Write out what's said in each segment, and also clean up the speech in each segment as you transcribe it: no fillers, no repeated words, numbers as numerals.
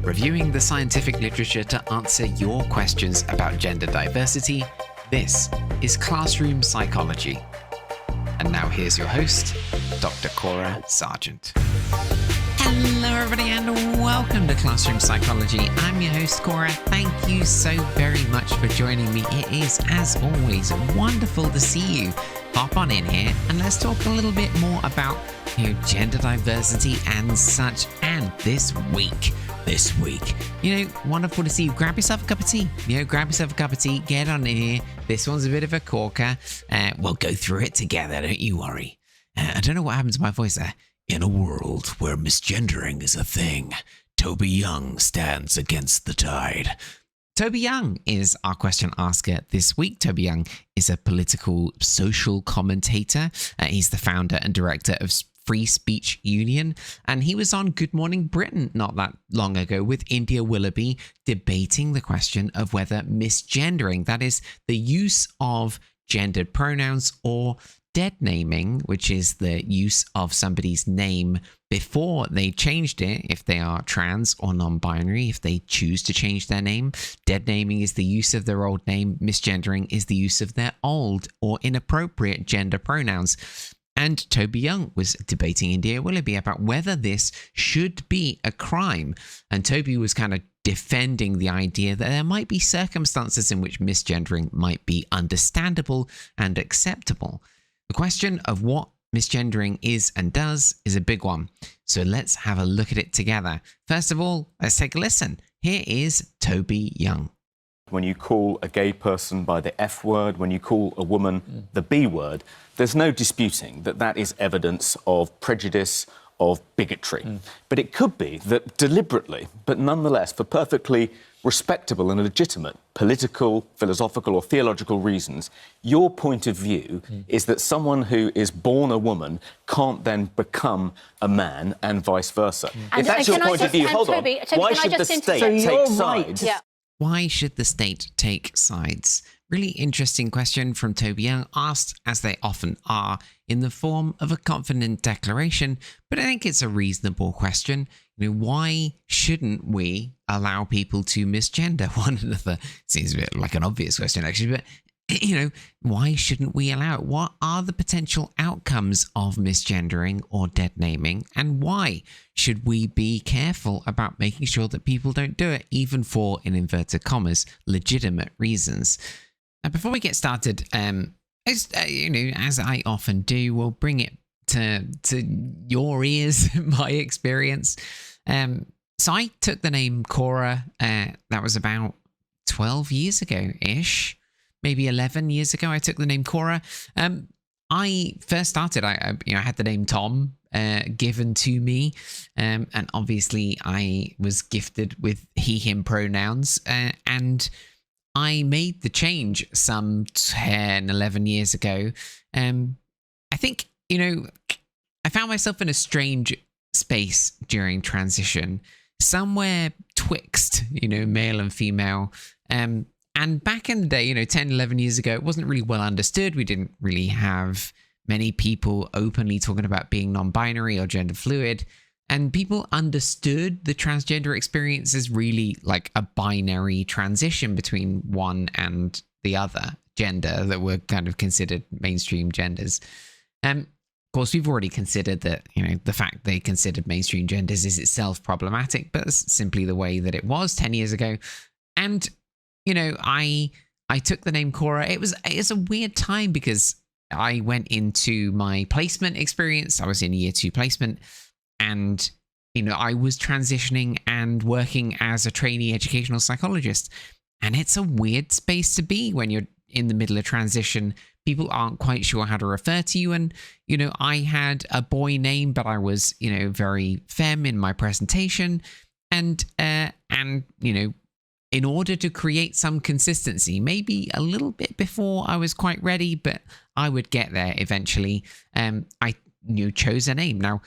reviewing the scientific literature to answer your questions about gender diversity. This is Classroom Psychology. And now here's your host, Dr. Cora Sargent. Hello everybody and welcome to Classroom Psychology. I'm your host Cora. Thank you so very much for joining me. It is, as always, wonderful to see you. Hop on in here and let's talk a little bit more about gender diversity and such. And this week, wonderful to see you. Grab yourself a cup of tea. Get on in here. This one's a bit of a corker. We'll go through it together, don't you worry. I don't know what happened to my voice there. In a world where misgendering is a thing, Toby Young stands against the tide. Toby Young is our question asker this week. Toby Young is a political social commentator. He's the founder and director of Free Speech Union, and he was on Good Morning Britain not that long ago with India Willoughby debating the question of whether misgendering, that is the use of gendered pronouns, or deadnaming, which is the use of somebody's name before they changed it, if they are trans or non-binary, if they choose to change their name. Deadnaming is the use of their old name. Misgendering is the use of their old or inappropriate gender pronouns. And Toby Young was debating India Willoughby about whether this should be a crime. And Toby was kind of defending the idea that there might be circumstances in which misgendering might be understandable and acceptable. The question of what misgendering is and does is a big one. So let's have a look at it together. First of all, let's take a listen. Here is Toby Young. When you call a gay person by the F word, when you call a woman the B word, there's no disputing that that is evidence of prejudice, of bigotry. But it could be that deliberately, but nonetheless for perfectly respectable and legitimate political, philosophical or theological reasons, your point of view is that someone who is born a woman can't then become a man and vice versa. If that's your point of view, hold on, why should the state take sides? Yeah. Why should the state take sides? Really interesting question from Toby Young, asked, as they often are, in the form of a confident declaration, but I think it's a reasonable question. Why shouldn't we allow people to misgender one another? Seems a bit like an obvious question, actually, but why shouldn't we allow it? What are the potential outcomes of misgendering or deadnaming? And why should we be careful about making sure that people don't do it, even for, in inverted commas, legitimate reasons? Now, before we get started, as I often do, we'll bring it to your ears, my experience. So I took the name Cora, that was about 12 years ago-ish. Maybe 11 years ago, I took the name Cora. I first started, I had the name Tom given to me. And obviously, I was gifted with he, him pronouns. And I made the change some 10, 11 years ago. I think, I found myself in a strange space during transition, somewhere twixt, male and female. And back in the day, 10, 11 years ago, it wasn't really well understood. We didn't really have many people openly talking about being non-binary or gender fluid. And people understood the transgender experience as really like a binary transition between one and the other gender that were kind of considered mainstream genders. Of course, we've already considered that, the fact they considered mainstream genders is itself problematic, but it's simply the way that it was 10 years ago. And I took the name Cora. It's a weird time because I went into my placement experience. I was in year 2 placement, and I was transitioning and working as a trainee educational psychologist. And it's a weird space to be when you're in the middle of transition. People aren't quite sure how to refer to you. And, I had a boy name, but I was, very femme in my presentation. And in order to create some consistency, maybe a little bit before I was quite ready, but I would get there eventually. I chose a name. Now,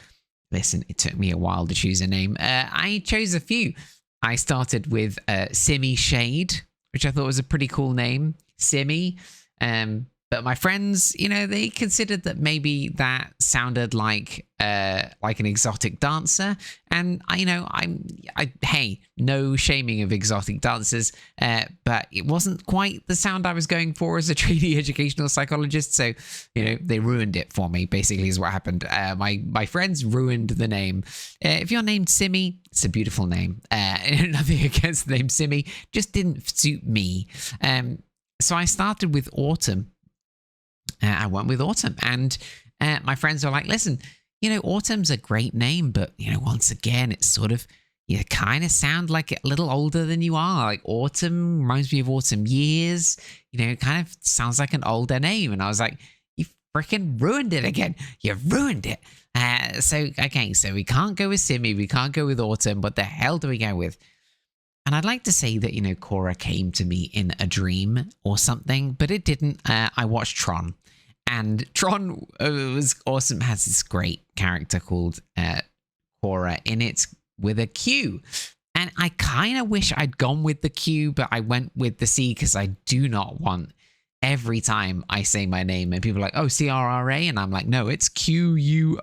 listen, it took me a while to choose a name. I chose a few. I started with Simi Shade, which I thought was a pretty cool name. Simi. But my friends, they considered that maybe that sounded like an exotic dancer, and hey, no shaming of exotic dancers, but it wasn't quite the sound I was going for as a trainee educational psychologist. So, they ruined it for me. Basically, is what happened. My friends ruined the name. If you're named Simi, it's a beautiful name. Nothing against the name Simi, just didn't suit me. So I started with Autumn. I went with Autumn, and my friends were like, listen, Autumn's a great name, but, once again, it's sort of, you kind of sound like a little older than you are. Like Autumn reminds me of autumn years, it kind of sounds like an older name. And I was like, you freaking ruined it again. You ruined it. So we can't go with Simi. We can't go with Autumn. What the hell do we go with? And I'd like to say that, Cora came to me in a dream or something, but it didn't. I watched Tron. And Tron was awesome, has this great character called Cora in it with a Q. And I kind of wish I'd gone with the Q, but I went with the C because I do not want every time I say my name and people are like, oh, C-R-R-A. And I'm like, no, it's Q-U-O-R-R-A.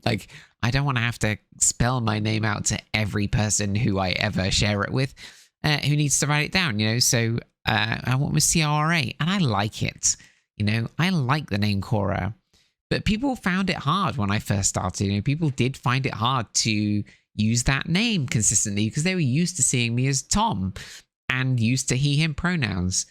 Like, I don't want to have to spell my name out to every person who I ever share it with who needs to write it down, So I went with C-R-R-A, and I like it. I like the name Cora. But people found it hard when I first started. People did find it hard to use that name consistently because they were used to seeing me as Tom and used to he, him pronouns.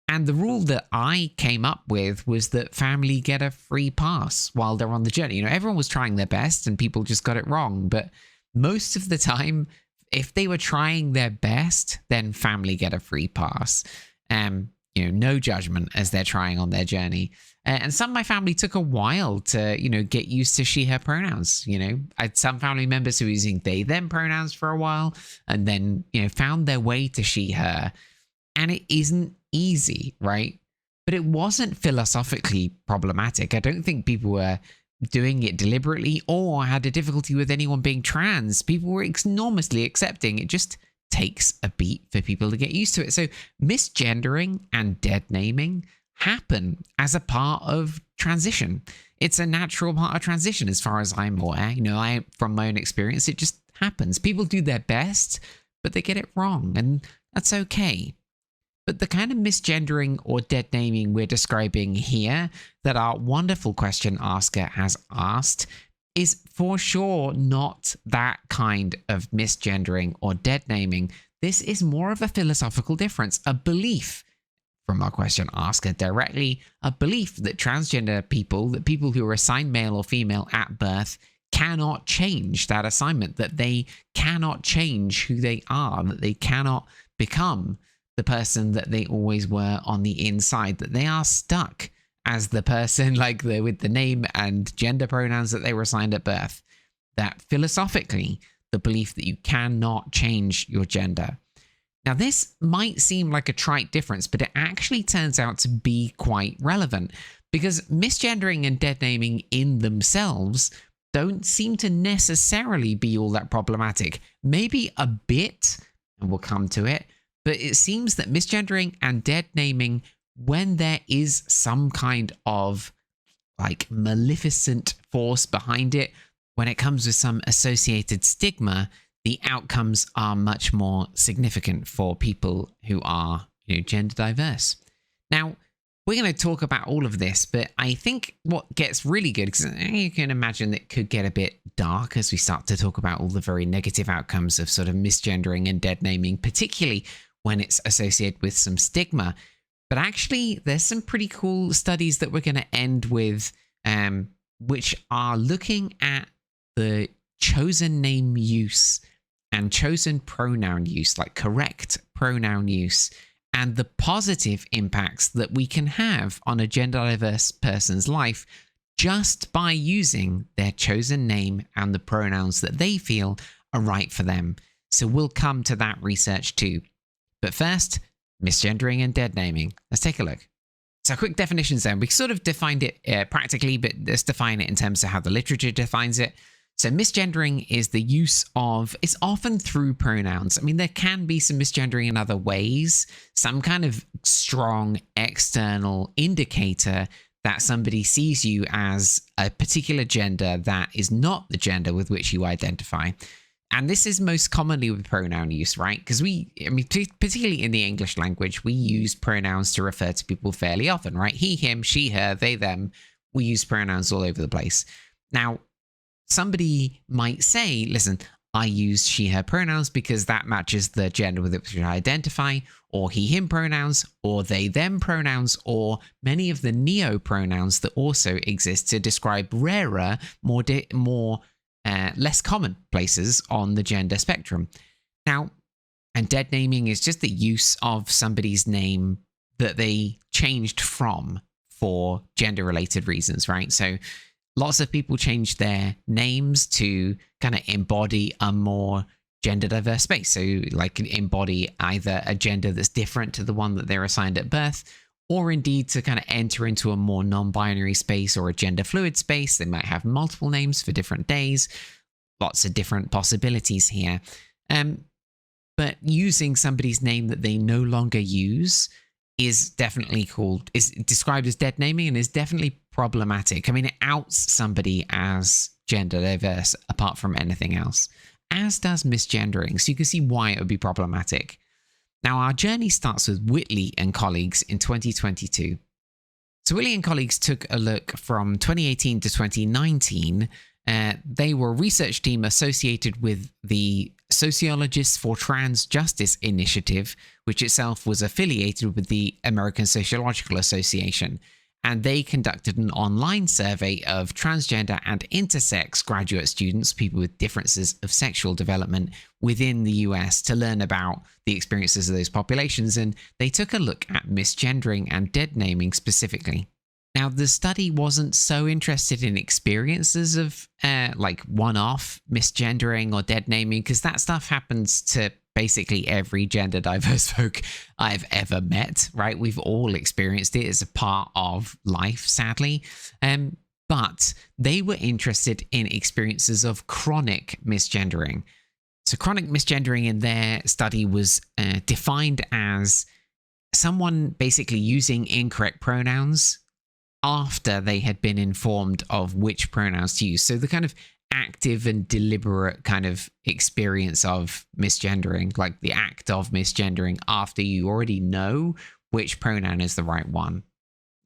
And the rule that I came up with was that family get a free pass while they're on the journey. Everyone was trying their best and people just got it wrong. But most of the time, if they were trying their best, then family get a free pass. No judgment as they're trying on their journey. And some of my family took a while to, get used to she, her pronouns. I had some family members who were using they, them pronouns for a while and then, found their way to she, her. And it isn't easy, right? But it wasn't philosophically problematic. I don't think people were doing it deliberately or had a difficulty with anyone being trans. People were enormously accepting. It just takes a beat for people to get used to it. So misgendering and deadnaming happen as a part of transition. It's a natural part of transition as far as I'm aware. From my own experience, it just happens. People do their best, but they get it wrong, and that's okay. But the kind of misgendering or deadnaming we're describing here that our wonderful question asker has asked is for sure not that kind of misgendering or deadnaming. This is more of a philosophical difference, a belief from our question asker directly, a belief that transgender people, that people who are assigned male or female at birth, cannot change that assignment, that they cannot change who they are, that they cannot become the person that they always were on the inside, that they are stuck as the person with the name and gender pronouns that they were assigned at birth. That philosophically, the belief that you cannot change your gender. Now, this might seem like a trite difference, but it actually turns out to be quite relevant because misgendering and deadnaming in themselves don't seem to necessarily be all that problematic. Maybe a bit, and we'll come to it, but it seems that misgendering and deadnaming, when there is some kind of maleficent force behind it, when it comes with some associated stigma, the outcomes are much more significant for people who are, gender diverse. Now, we're going to talk about all of this, but I think what gets really good, because you can imagine that it could get a bit dark as we start to talk about all the very negative outcomes of sort of misgendering and deadnaming, particularly when it's associated with some stigma. But actually, there's some pretty cool studies that we're going to end with, which are looking at the chosen name use and chosen pronoun use, like correct pronoun use, and the positive impacts that we can have on a gender diverse person's life just by using their chosen name and the pronouns that they feel are right for them. So we'll come to that research too. But first, misgendering and deadnaming. Let's take a look. So quick definitions then. We sort of defined it practically, but let's define it in terms of how the literature defines it. So misgendering is the use of, it's often through pronouns. I mean, there can be some misgendering in other ways, some kind of strong external indicator that somebody sees you as a particular gender that is not the gender with which you identify. And this is most commonly with pronoun use, right? Because particularly in the English language, we use pronouns to refer to people fairly often, right? He, him, she, her, they, them. We use pronouns all over the place. Now, somebody might say, listen, I use she, her pronouns because that matches the gender with which I identify, or he, him pronouns, or they, them pronouns, or many of the neo pronouns that also exist to describe rarer, less common places on the gender spectrum. Now, and deadnaming is just the use of somebody's name that they changed from for gender-related reasons, right? So lots of people change their names to kind of embody a more gender diverse space. So like embody either a gender that's different to the one that they're assigned at birth, or indeed to kind of enter into a more non-binary space or a gender fluid space. They might have multiple names for different days. Lots of different possibilities here. But using somebody's name that they no longer use is described as deadnaming and is definitely problematic. I mean, it outs somebody as gender diverse apart from anything else, as does misgendering. So you can see why it would be problematic. Now, our journey starts with Whitley and colleagues in 2022. So Whitley and colleagues took a look from 2018 to 2019. They were a research team associated with the Sociologists for Trans Justice Initiative, which itself was affiliated with the American Sociological Association. And they conducted an online survey of transgender and intersex graduate students, people with differences of sexual development within the US, to learn about the experiences of those populations. And they took a look at misgendering and deadnaming specifically. Now, the study wasn't so interested in experiences of like one-off misgendering or deadnaming, because that stuff happens to basically every gender diverse folk I've ever met, right? We've all experienced it as a part of life, sadly. But they were interested in experiences of chronic misgendering. So chronic misgendering in their study was defined as someone basically using incorrect pronouns after they had been informed of which pronouns to use. So the kind of active and deliberate kind of experience of misgendering, like the act of misgendering after you already know which pronoun is the right one.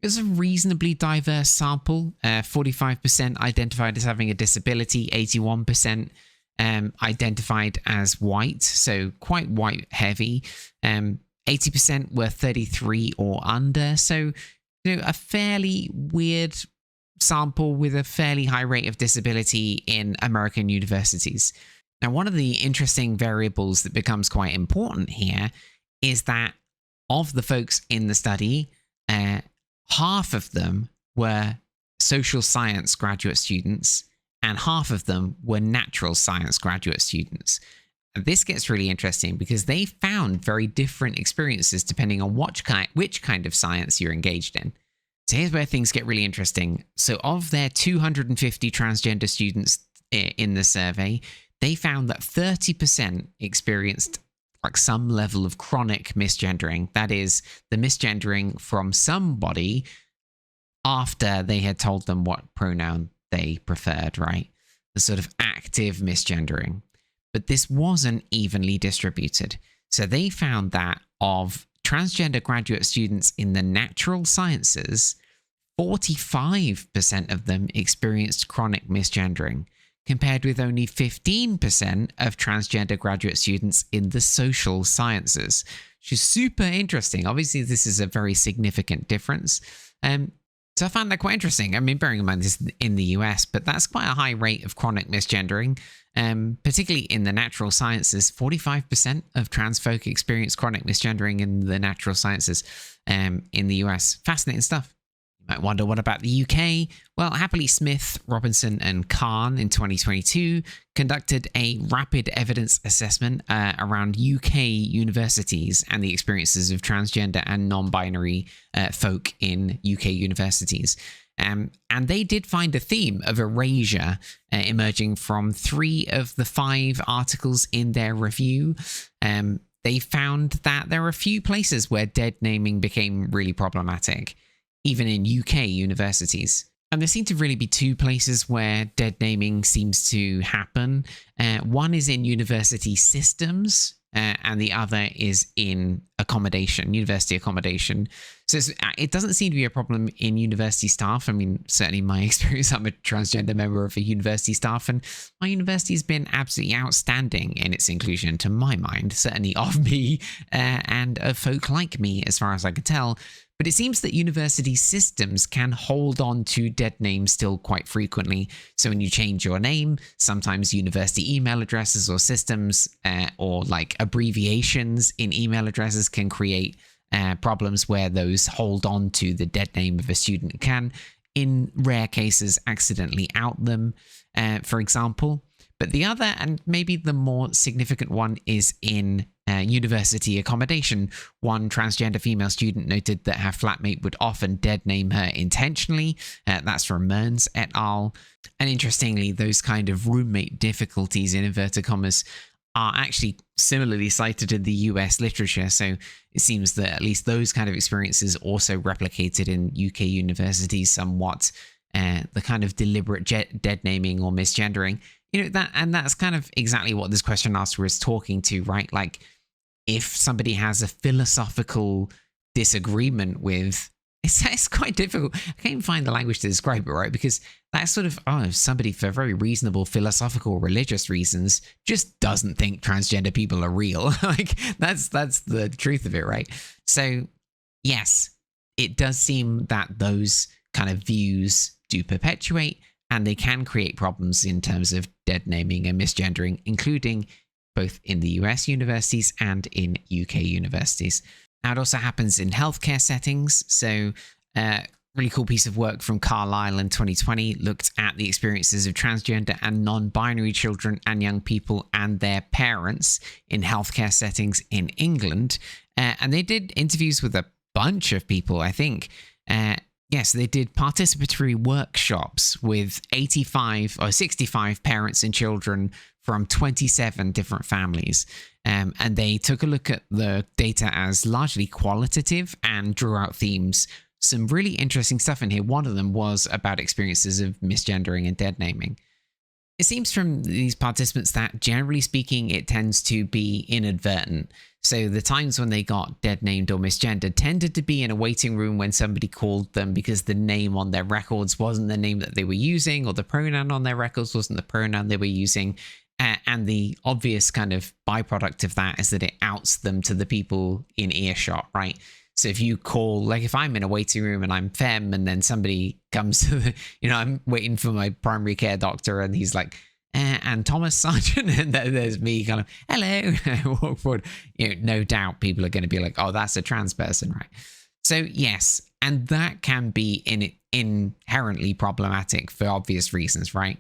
It's a reasonably diverse sample. 45% identified as having a disability, 81% identified as white, so quite white heavy. 80% were 33 or under, so a fairly weird sample with a fairly high rate of disability in American universities. Now, one of the interesting variables that becomes quite important here is that of the folks in the study, half of them were social science graduate students and half of them were natural science graduate students. And this gets really interesting because they found very different experiences depending on which kind of science you're engaged in. So here's where things get really interesting. So of their 250 transgender students in the survey, they found that 30% experienced like some level of chronic misgendering. That is, the misgendering from somebody after they had told them what pronoun they preferred, right? The sort of active misgendering. But this wasn't evenly distributed. So they found that of transgender graduate students in the natural sciences, 45% of them experienced chronic misgendering, compared with only 15% of transgender graduate students in the social sciences, which is super interesting. Obviously, this is a very significant difference. So I found that quite interesting. I mean, bearing in mind this is in the US, but that's quite a high rate of chronic misgendering, particularly in the natural sciences. 45% of trans folk experience chronic misgendering in the natural sciences in the US. Fascinating stuff. You might wonder, what about the UK? Well, Happily Smith, Robinson and Khan in 2022 conducted a rapid evidence assessment around UK universities and the experiences of transgender and non-binary folk in UK universities. And they did find a theme of erasure emerging from 3 of the 5 articles in their review. They found that there are a few places where dead naming became really problematic, even in UK universities. And there seem to really be 2 places where dead naming seems to happen. One is in university systems, and the other is in accommodation, university accommodation. So it doesn't seem to be a problem in university staff. I mean, certainly in my experience, I'm a transgender member of a university staff, and my university has been absolutely outstanding in its inclusion, to my mind, certainly of me and of folk like me, as far as I can tell. But it seems that university systems can hold on to dead names still quite frequently. So when you change your name, sometimes university email addresses or systems or like abbreviations in email addresses can create problems where those hold on to the dead name of a student, can, in rare cases, accidentally out them, for example. But the other, and maybe the more significant one, is in university accommodation. One transgender female student noted that her flatmate would often dead name her intentionally. That's from Mearns et al. And interestingly, those kind of roommate difficulties, in inverted commas, are actually similarly cited in the US literature. So it seems that at least those kind of experiences also replicated in UK universities somewhat. The kind of deliberate dead naming or misgendering. That's kind of exactly what this question asker is talking to, right? Like, if somebody has a philosophical disagreement with, it's quite difficult. I can't even find the language to describe it, right? Because that's sort of, somebody for very reasonable philosophical religious reasons just doesn't think transgender people are real. Like, that's the truth of it, right? So yes, it does seem that those kind of views do perpetuate, and they can create problems in terms of dead naming and misgendering, including both in the US universities and in UK universities. Now, it also happens in healthcare settings. So, really cool piece of work from Carlisle in 2020 looked at the experiences of transgender and non-binary children and young people and their parents in healthcare settings in England. And they did interviews with a bunch of people, I think. Yes, they did participatory workshops with 85 or 65 parents and children from 27 different families. And they took a look at the data as largely qualitative and drew out themes. Some really interesting stuff in here. One of them was about experiences of misgendering and dead naming. It seems from these participants that, generally speaking, it tends to be inadvertent. So the times when they got dead named or misgendered tended to be in a waiting room when somebody called them because the name on their records wasn't the name that they were using, or the pronoun on their records wasn't the pronoun they were using. And the obvious kind of byproduct of that is that it outs them to the people in earshot, right? So if you call, like if I'm in a waiting room and I'm femme and then somebody comes to the, I'm waiting for my primary care doctor and he's like, and Thomas Sargent, and there's me kind of, hello, I walk forward. No doubt people are going to be like, oh, that's a trans person, right? So yes, and that can be inherently problematic for obvious reasons, right?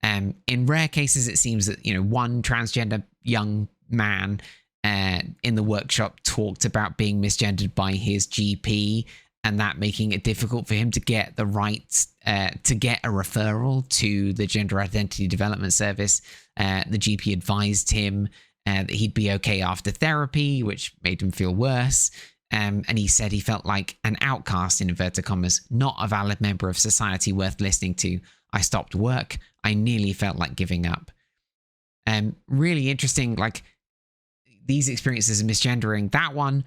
In rare cases, it seems that, one transgender young man in the workshop talked about being misgendered by his GP, and that making it difficult for him to get the right to get a referral to the Gender Identity Development Service. The GP advised him that he'd be okay after therapy, which made him feel worse. And he said he felt like an outcast, in inverted commas, not a valid member of society worth listening to. I stopped work. I nearly felt like giving up. Really interesting, like these experiences of misgendering. That one,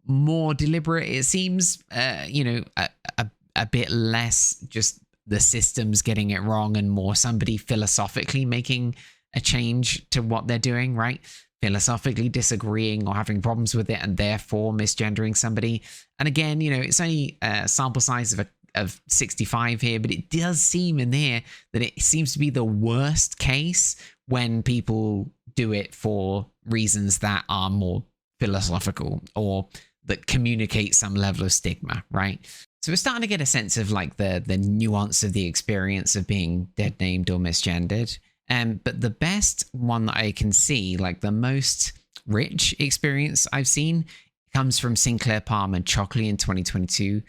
more deliberate, it seems, a bit less just the systems getting it wrong and more somebody philosophically making a change to what they're doing, right? Philosophically disagreeing or having problems with it and therefore misgendering somebody. And again, it's only a sample size of 65 here, but it does seem in there that it seems to be the worst case when people do it for reasons that are more philosophical or that communicate some level of stigma, right? So we're starting to get a sense of like the nuance of the experience of being dead named or misgendered. But the best one that I can see, like the most rich experience I've seen, comes from Sinclair Palm and Chockley in 2022.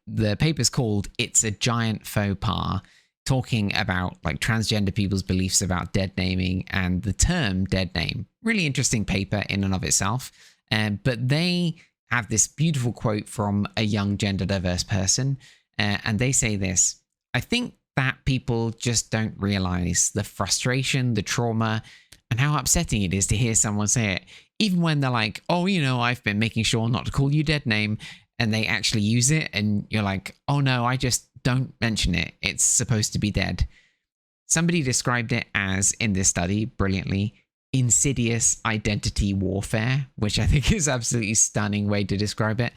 The paper's called "It's a Giant Faux Pas," talking about like transgender people's beliefs about dead naming and the term dead name. Really interesting paper in and of itself. But they have this beautiful quote from a young gender diverse person. And they say this: "I think that people just don't realize the frustration, the trauma, and how upsetting it is to hear someone say it, even when they're like, oh, I've been making sure not to call you dead name," and they actually use it. And you're like, oh no, I just don't mention it. It's supposed to be dead. Somebody described it as, in this study, brilliantly, insidious identity warfare, which I think is absolutely stunning way to describe it.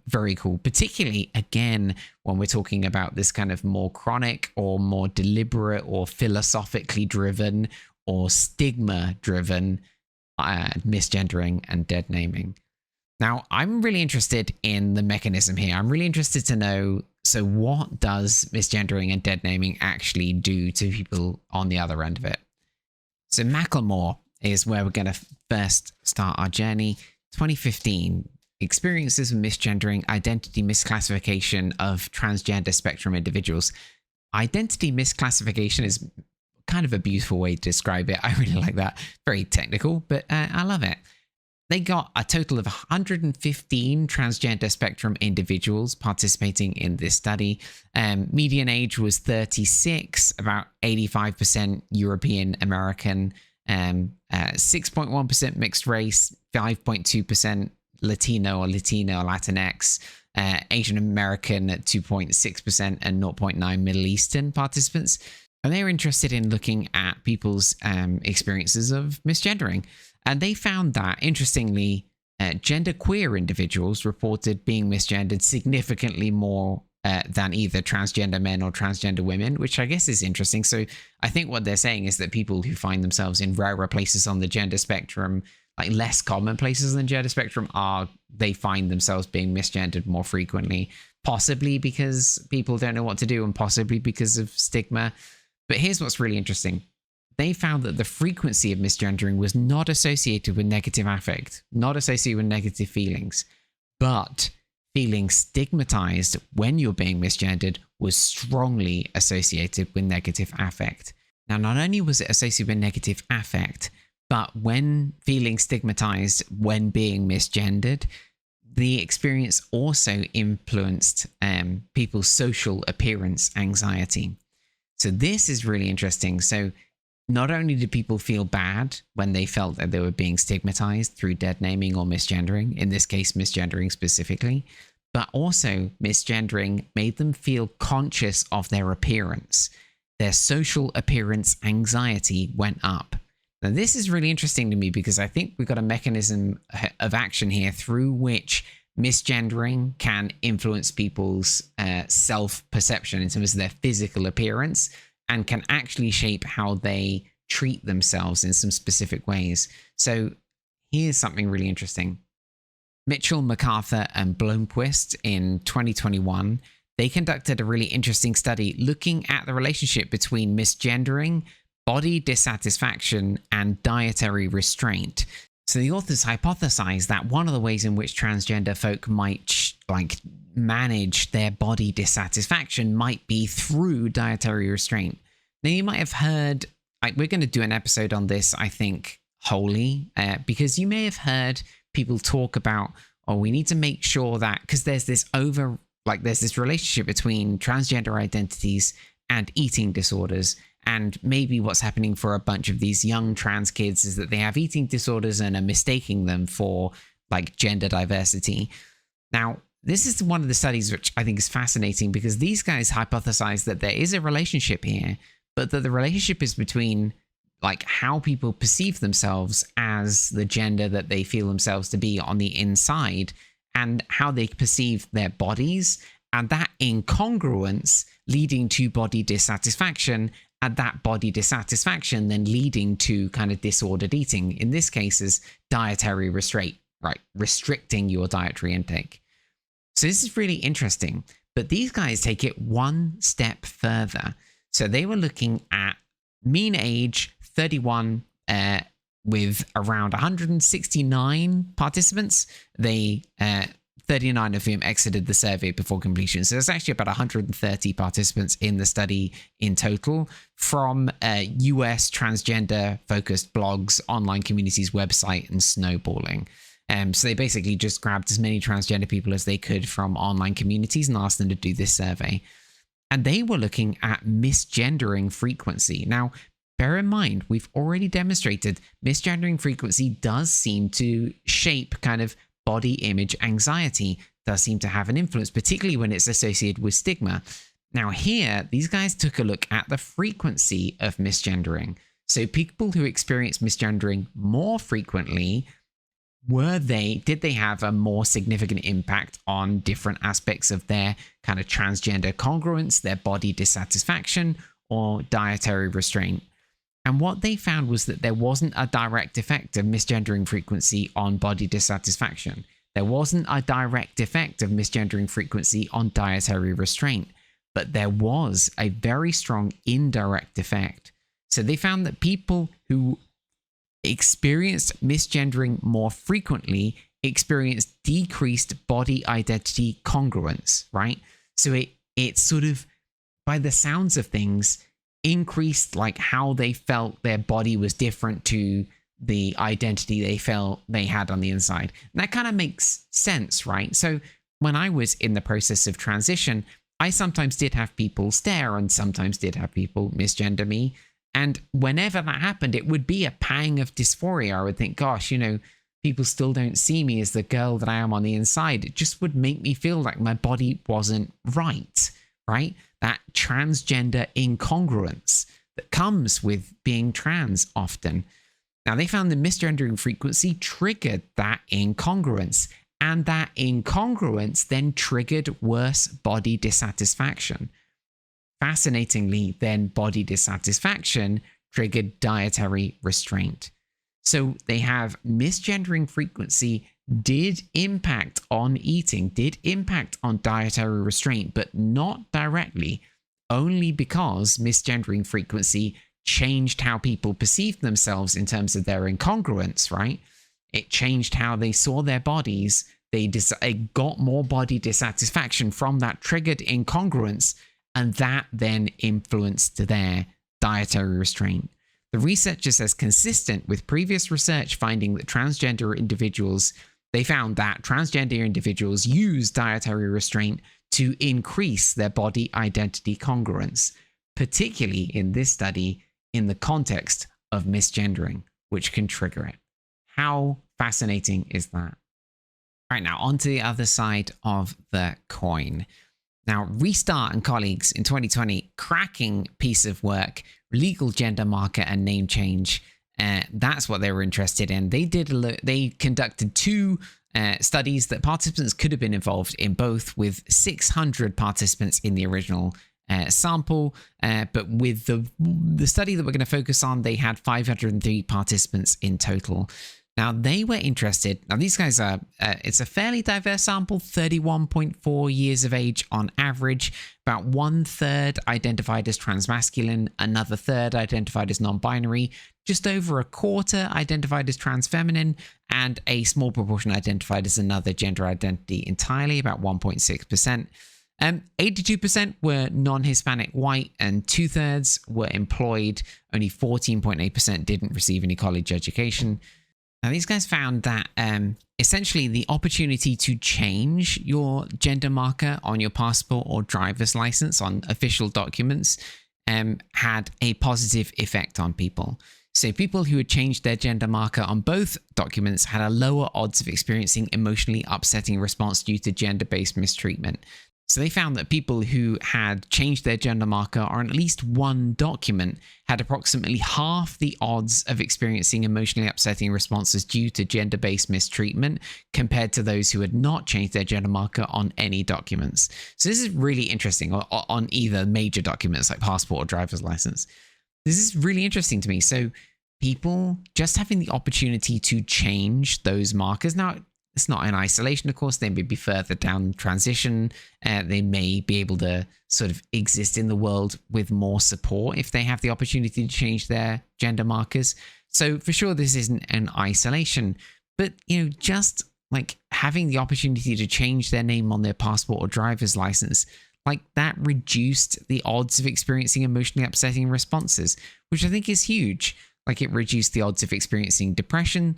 Very cool, particularly again when we're talking about this kind of more chronic or more deliberate or philosophically driven or stigma driven misgendering and dead naming. Now, I'm really interested in the mechanism here. I'm really interested to know, so what does misgendering and dead naming actually do to people on the other end of it? So Macklemore is where we're going to first start our journey. 2015, experiences of misgendering, identity misclassification of transgender spectrum individuals. Identity misclassification is kind of a beautiful way to describe it. I really like that. Very technical, but I love it. They got a total of 115 transgender spectrum individuals participating in this study. Median age was 36, about 85% European American, 6.1% mixed race, 5.2% Latino or Latinx, Asian American at 2.6%, and 0.9% Middle Eastern participants. And they were interested in looking at people's experiences of misgendering. And they found that, interestingly, genderqueer individuals reported being misgendered significantly more than either transgender men or transgender women, which I guess is interesting. So I think what they're saying is that people who find themselves in rarer places on the gender spectrum, like less common places on the gender spectrum, they find themselves being misgendered more frequently, possibly because people don't know what to do and possibly because of stigma. But here's what's really interesting. They found that the frequency of misgendering was not associated with negative affect, not associated with negative feelings, but feeling stigmatized when you're being misgendered was strongly associated with negative affect. Now, not only was it associated with negative affect, but when feeling stigmatized when being misgendered, the experience also influenced people's social appearance anxiety. So this is really interesting. So not only did people feel bad when they felt that they were being stigmatized through dead naming or misgendering, in this case, misgendering specifically, but also misgendering made them feel conscious of their appearance. Their social appearance anxiety went up. Now, this is really interesting to me because I think we've got a mechanism of action here through which misgendering can influence people's self-perception in terms of their physical appearance, and can actually shape how they treat themselves in some specific ways. So here's something really interesting. Mitchell, MacArthur, and Blomquist in 2021, they conducted a really interesting study looking at the relationship between misgendering, body dissatisfaction, and dietary restraint. So the authors hypothesized that one of the ways in which transgender folk might manage their body dissatisfaction might be through dietary restraint. Now, you might have heard, we're going to do an episode on this, I think, wholly, because you may have heard people talk about, we need to make sure that, because there's this relationship between transgender identities and eating disorders. And maybe what's happening for a bunch of these young trans kids is that they have eating disorders and are mistaking them for gender diversity. Now, this is one of the studies which I think is fascinating because these guys hypothesize that there is a relationship here, but that the relationship is between how people perceive themselves as the gender that they feel themselves to be on the inside and how they perceive their bodies, and that incongruence leading to body dissatisfaction, and that body dissatisfaction then leading to kind of disordered eating. In this case is dietary restraint, right? Restricting your dietary intake. So this is really interesting, but these guys take it one step further. So they were looking at mean age 31 with around 169 participants. They 39 of whom exited the survey before completion. So there's actually about 130 participants in the study in total from US transgender-focused blogs, online communities, website, and snowballing. So they basically just grabbed as many transgender people as they could from online communities and asked them to do this survey. And they were looking at misgendering frequency. Now, bear in mind, we've already demonstrated misgendering frequency does seem to shape kind of body image anxiety, does seem to have an influence, particularly when it's associated with stigma. Now here, these guys took a look at the frequency of misgendering. So people who experience misgendering more frequently, did they have a more significant impact on different aspects of their kind of transgender congruence, their body dissatisfaction, or dietary restraint? And what they found was that there wasn't a direct effect of misgendering frequency on body dissatisfaction. There wasn't a direct effect of misgendering frequency on dietary restraint, but there was a very strong indirect effect. So they found that people who experienced misgendering more frequently experienced decreased body identity congruence, right? So it sort of, by the sounds of things, increased like how they felt their body was different to the identity they felt they had on the inside. And that kind of makes sense, right? So when I was in the process of transition, I sometimes did have people stare and sometimes did have people misgender me. And whenever that happened, it would be a pang of dysphoria. I would think, gosh, people still don't see me as the girl that I am on the inside. It just would make me feel like my body wasn't right? That transgender incongruence that comes with being trans often. Now, they found the misgendering frequency triggered that incongruence, and that incongruence then triggered worse body dissatisfaction. Fascinatingly, then body dissatisfaction triggered dietary restraint. So they have misgendering frequency did impact on eating, did impact on dietary restraint, but not directly, only because misgendering frequency changed how people perceived themselves in terms of their incongruence, right? It changed how they saw their bodies. They got more body dissatisfaction from that triggered incongruence, and that then influenced their dietary restraint. The researcher says, consistent with previous research finding that they found that transgender individuals use dietary restraint to increase their body identity congruence, particularly in this study in the context of misgendering, which can trigger it. How fascinating is that? All right, now on to the other side of the coin. Now, Restart and colleagues in 2020, cracking piece of work, legal gender marker and name change. That's what they were interested in. They conducted two studies that participants could have been involved in both, with 600 participants in the original sample. But with the study that we're going to focus on, they had 503 participants in total. Now, they were interested. Now, these guys are, it's a fairly diverse sample, 31.4 years of age on average, about 1/3 identified as transmasculine, another third identified as non-binary, just over a quarter identified as transfeminine, and a small proportion identified as another gender identity entirely, about 1.6%. 82% were non-Hispanic white, and 2/3 were employed. Only 14.8% didn't receive any college education. Now, these guys found that essentially the opportunity to change your gender marker on your passport or driver's license on official documents had a positive effect on people. So people who had changed their gender marker on both documents had a lower odds of experiencing emotionally upsetting response due to gender-based mistreatment. So they found that people who had changed their gender marker on at least one document had approximately half the odds of experiencing emotionally upsetting responses due to gender-based mistreatment compared to those who had not changed their gender marker on any documents. So this is really interesting, on either major documents like passport or driver's license. This is really interesting to me. So people just having the opportunity to change those markers. Now, it's not in isolation, of course. They may be further down transition. They may be able to sort of exist in the world with more support if they have the opportunity to change their gender markers. So for sure, this isn't an isolation. But, just like having the opportunity to change their name on their passport or driver's license, like that reduced the odds of experiencing emotionally upsetting responses, which I think is huge. Like it reduced the odds of experiencing depression,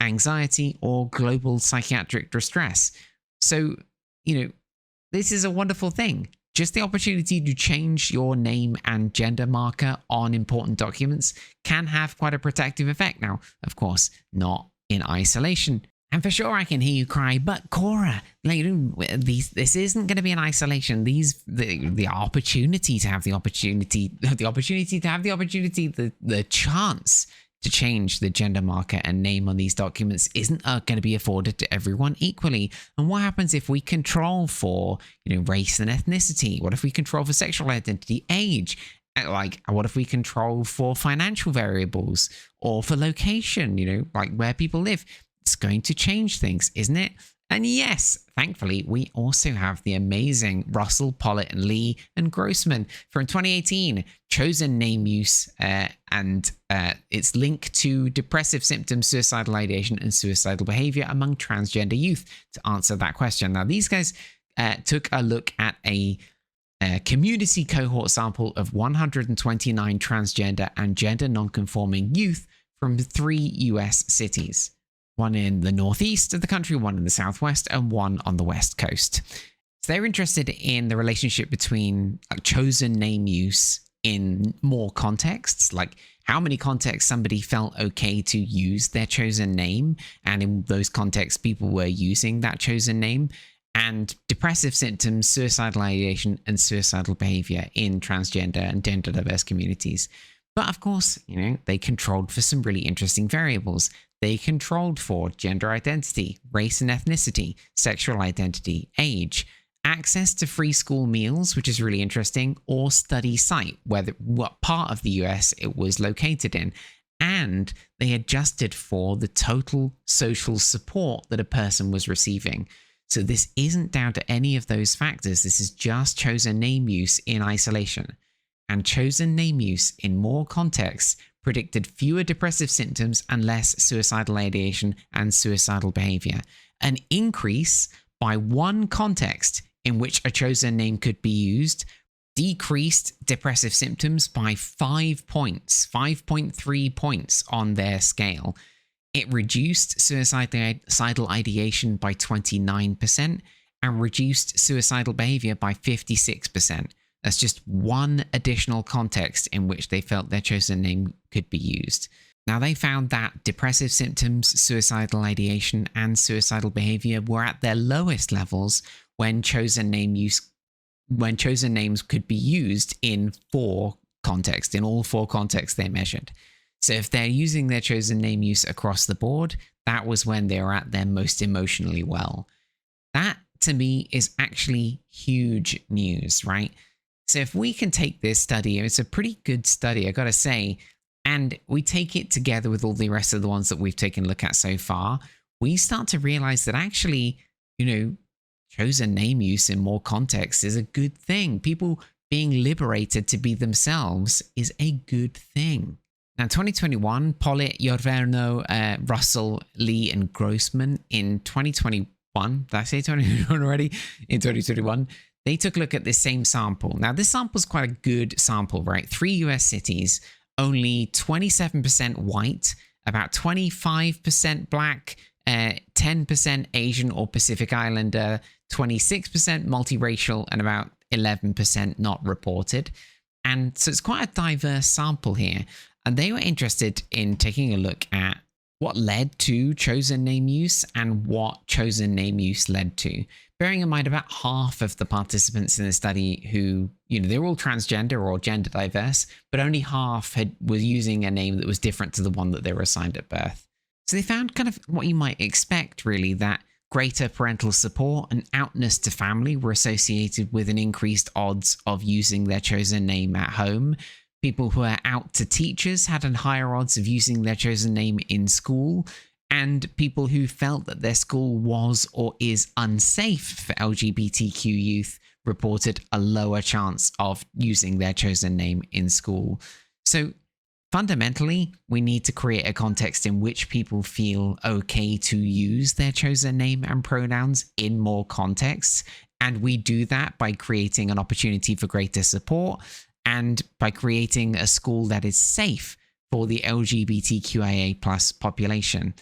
anxiety, or global psychiatric distress. So, this is a wonderful thing. Just the opportunity to change your name and gender marker on important documents can have quite a protective effect. Now, of course, not in isolation. And for sure, I can hear you cry, but Cora, this isn't going to be in isolation. The opportunity to have the chance to change the gender marker and name on these documents isn't going to be afforded to everyone equally. And what happens if we control for, race and ethnicity? What if we control for sexual identity, age? Like, what if we control for financial variables or for location, like where people live? It's going to change things, isn't it? And yes, thankfully, we also have the amazing Russell, Pollitt, and Lee and Grossman from 2018, chosen name use and its link to depressive symptoms, suicidal ideation, and suicidal behavior among transgender youth to answer that question. Now, these guys took a look at a community cohort sample of 129 transgender and gender nonconforming youth from 3 US cities. One in the northeast of the country, one in the southwest, and one on the west coast. So they're interested in the relationship between chosen name use in more contexts, like how many contexts somebody felt okay to use their chosen name, and in those contexts, people were using that chosen name, and depressive symptoms, suicidal ideation, and suicidal behavior in transgender and gender diverse communities. But of course, they controlled for some really interesting variables. They controlled for gender identity, race and ethnicity, sexual identity, age, access to free school meals, which is really interesting, or study site, what part of the US it was located in. And they adjusted for the total social support that a person was receiving. So this isn't down to any of those factors. This is just chosen name use in isolation. And chosen name use in more contexts predicted fewer depressive symptoms and less suicidal ideation and suicidal behavior. An increase by one context in which a chosen name could be used decreased depressive symptoms by 5 points, 5.3 points on their scale. It reduced suicidal ideation by 29% and reduced suicidal behavior by 56%. That's just one additional context in which they felt their chosen name could be used. Now, they found that depressive symptoms, suicidal ideation, and suicidal behavior were at their lowest levels when chosen names could be used in all 4 contexts they measured. So if they're using their chosen name use across the board, that was when they were at their most emotionally well. That, to me, is actually huge news, right? So if we can take this study, it's a pretty good study, I gotta say, and we take it together with all the rest of the ones that we've taken a look at so far, we start to realize that actually, chosen name use in more contexts is a good thing. People being liberated to be themselves is a good thing. Now, 2021, Pollitt, Yorverno, Russell, Lee, and Grossman in 2021, did I say 2021 already? In 2021, they took a look at this same sample. Now, this sample is quite a good sample, right? 3 US cities, only 27% white, about 25% black, 10% Asian or Pacific Islander, 26% multiracial, and about 11% not reported. And so it's quite a diverse sample here. And they were interested in taking a look at what led to chosen name use and what chosen name use led to. Bearing in mind about half of the participants in the study who, they're all transgender or gender diverse, but only half were using a name that was different to the one that they were assigned at birth. So they found kind of what you might expect, really, that greater parental support and outness to family were associated with an increased odds of using their chosen name at home. People who are out to teachers had a higher odds of using their chosen name in school, and people who felt that their school was or is unsafe for LGBTQ youth reported a lower chance of using their chosen name in school. So Fundamentally, we need to create a context in which people feel okay to use their chosen name and pronouns in more contexts. And we do that by creating an opportunity for greater support and by creating a school that is safe for the LGBTQIA+ population.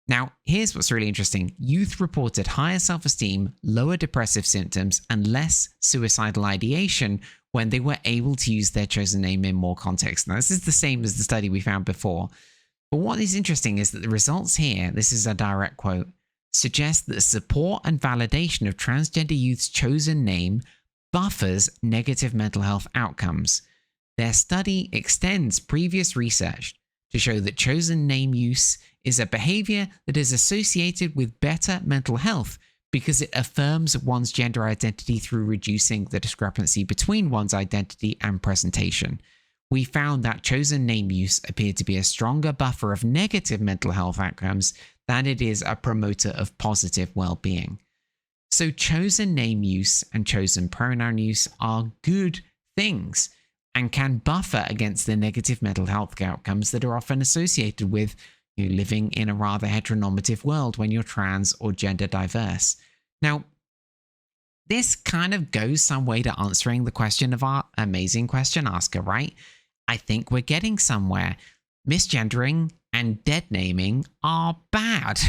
Now, here's what's really interesting. Youth reported higher self-esteem, lower depressive symptoms, and less suicidal ideation when they were able to use their chosen name in more contexts. Now, this is the same as the study we found before. But what is interesting is that the results here, this is a direct quote, suggest that support and validation of transgender youth's chosen name buffers negative mental health outcomes. Their study extends previous research to show that chosen name use is a behavior that is associated with better mental health because it affirms one's gender identity through reducing the discrepancy between one's identity and presentation. We found that chosen name use appeared to be a stronger buffer of negative mental health outcomes than it is a promoter of positive well-being. So chosen name use and chosen pronoun use are good things and can buffer against the negative mental health outcomes that are often associated with you living in a rather heteronormative world when you're trans or gender diverse. Now, this kind of goes some way to answering the question of our amazing question asker, right? I think we're getting somewhere. Misgendering and deadnaming are bad,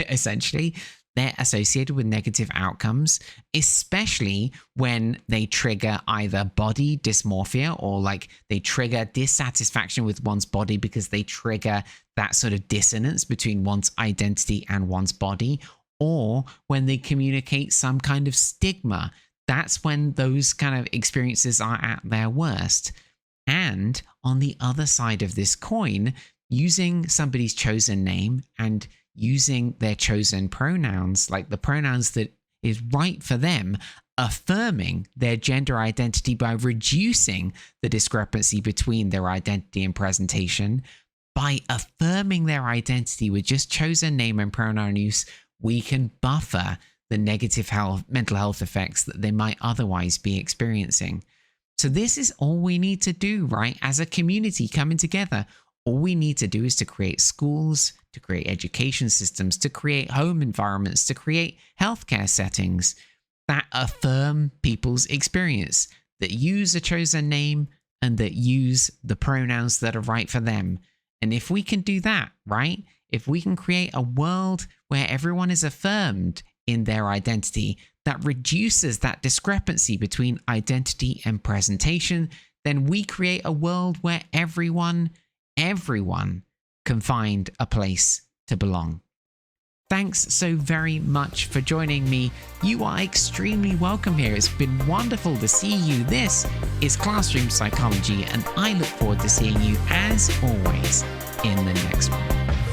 essentially. They're associated with negative outcomes, especially when they trigger either body dysmorphia or like they trigger dissatisfaction with one's body because they trigger that sort of dissonance between one's identity and one's body, or when they communicate some kind of stigma. That's when those kind of experiences are at their worst. And on the other side of this coin, using somebody's chosen name and using their chosen pronouns, like the pronouns that is right for them, affirming their gender identity by reducing the discrepancy between their identity and presentation. By affirming their identity with just chosen name and pronoun use, we can buffer the negative mental health effects that they might otherwise be experiencing. So this is all we need to do, right? As a community coming together, all we need to do is to create schools, to create education systems, to create home environments, to create healthcare settings that affirm people's experience, that use a chosen name and that use the pronouns that are right for them. And if we can do that, right? If we can create a world where everyone is affirmed in their identity that reduces that discrepancy between identity and presentation, then we create a world where everyone can find a place to belong. Thanks so very much for joining me. You are extremely welcome here. It's been wonderful to see you. This is Classroom Psychology, and I look forward to seeing you, as always, in the next one.